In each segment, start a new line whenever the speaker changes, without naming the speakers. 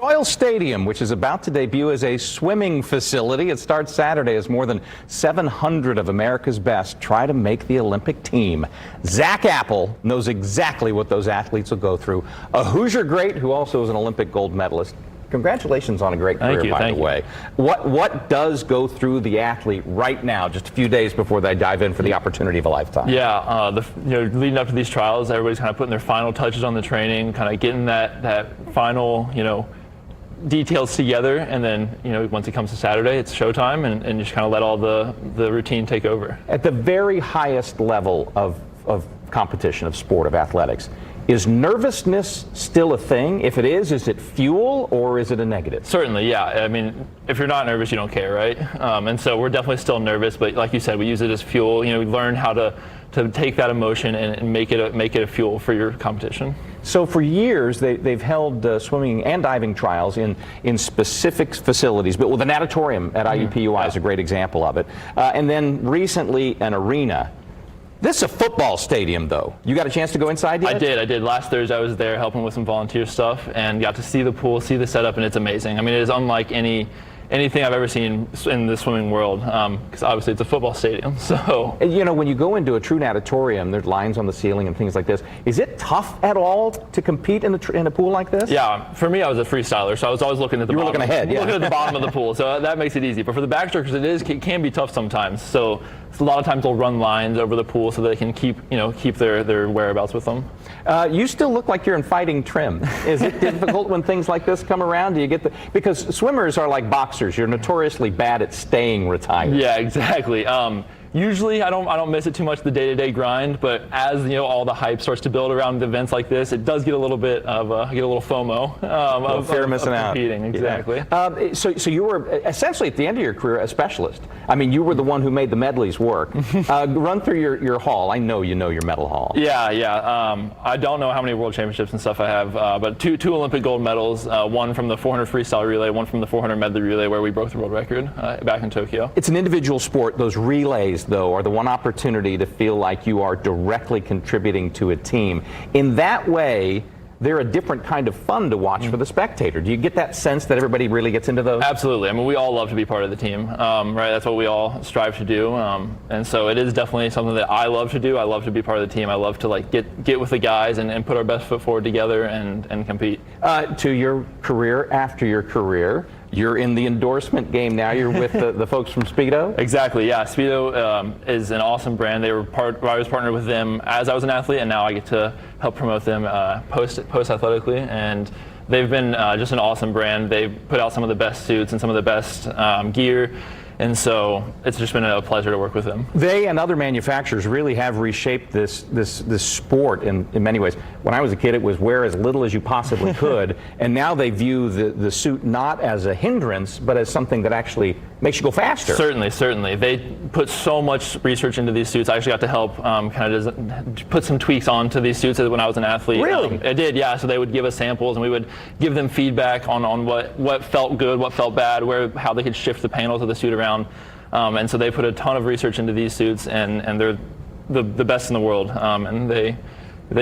Royal Stadium, which is about to debut as a swimming facility. It starts Saturday as more than 700 of America's best try to make the Olympic team. Zach Apple knows exactly what those athletes will go through. A Hoosier great who also is an Olympic gold medalist. Congratulations on a great career, by the way. What does go through the athlete right now, just a few days before they dive in for the opportunity of a lifetime?
Yeah, leading up to these trials, everybody's kind of putting their final touches on the training, kind of getting that final, details together, and then once it comes to Saturday, it's showtime, and just kind of let all the routine take over.
At the very highest level of competition, of sport, of athletics, is nervousness still a thing? If it is it fuel or is it a negative?
Certainly, yeah. I mean, if you're not nervous, you don't care, right? And so we're definitely still nervous, but like you said, we use it as fuel. We learn how to take that emotion and make it a fuel for your competition.
So for years, they've held swimming and diving trials in specific facilities, but with a natatorium at IUPUI is a great example of it. And then recently, an arena. This is a football stadium, though. You got a chance to go inside yet?
I did. Last Thursday, I was there helping with some volunteer stuff and got to see the pool, see the setup, and it's amazing. I mean, it is unlike anything I've ever seen in the swimming world, because obviously it's a football stadium. So
when you go into a true natatorium, there's lines on the ceiling and things like this. Is it tough at all to compete in a pool like this?
Yeah, for me, I was a freestyler, so I was always looking at the bottom.
You were looking ahead, yeah.
Looking at the bottom of the pool, so that makes it easy. But for the backstrokers, it can be tough sometimes. So a lot of times they'll run lines over the pool so they can keep their whereabouts with them.
You still look like you're in fighting trim. Is it difficult when things like this come around? Do you get because swimmers are like boxers. You're notoriously bad at staying retired.
Yeah, exactly. Usually I don't miss it too much, the day-to-day grind, but as all the hype starts to build around events like this, it does get a little bit of a little FOMO of
fear of missing out.
Competing. Exactly.
Yeah. So you were essentially at the end of your career a specialist. I mean, you were the one who made the medleys work. Run through your haul. I know you know your medal haul.
Yeah. I don't know how many world championships and stuff I have, but two Olympic gold medals, one from the 400 freestyle relay, one from the 400 medley relay where we broke the world record back in Tokyo.
It's an individual sport. Those relays, though, are the one opportunity to feel like you are directly contributing to a team. In that way, they're a different kind of fun to watch for the spectator. Do you get that sense that everybody really gets into those?
Absolutely. I mean, we all love to be part of the team, right? That's what we all strive to do, and so it is definitely something that I love to do. I love to be part of the team. I love to get with the guys and put our best foot forward together and compete.
To your career after your career, you're in the endorsement game now. You're with the folks from Speedo?
Exactly, yeah. Speedo is an awesome brand. I was partnered with them as I was an athlete, and now I get to help promote them post-athletically. And they've been just an awesome brand. They put out some of the best suits and some of the best gear. And so it's just been a pleasure to work with them.
They and other manufacturers really have reshaped this sport in many ways. When I was a kid, it was wear as little as you possibly could, and now they view the suit not as a hindrance, but as something that actually makes you go faster.
Certainly. They put so much research into these suits. I actually got to help kind of put some tweaks onto these suits when I was an athlete.
Really?
I did, yeah. So they would give us samples, and we would give them feedback on what felt good, what felt bad, how they could shift the panels of the suit around. And so they put a ton of research into these suits, and they're the best in the world, and they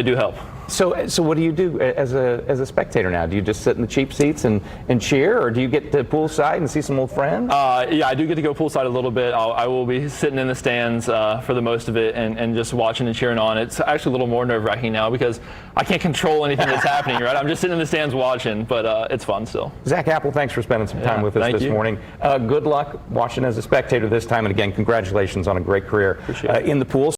do help.
So what do you do as a spectator now? Do you just sit in the cheap seats and cheer, or do you get to poolside and see some old friends?
Yeah, I do get to go poolside a little bit. I will be sitting in the stands for the most of it and just watching and cheering on. It's actually a little more nerve-wracking now because I can't control anything that's happening, right? I'm just sitting in the stands watching, but it's fun still.
Zach Apple, thanks for spending some time with us this morning. Good luck watching as a spectator this time, and again, congratulations on a great career in the pool.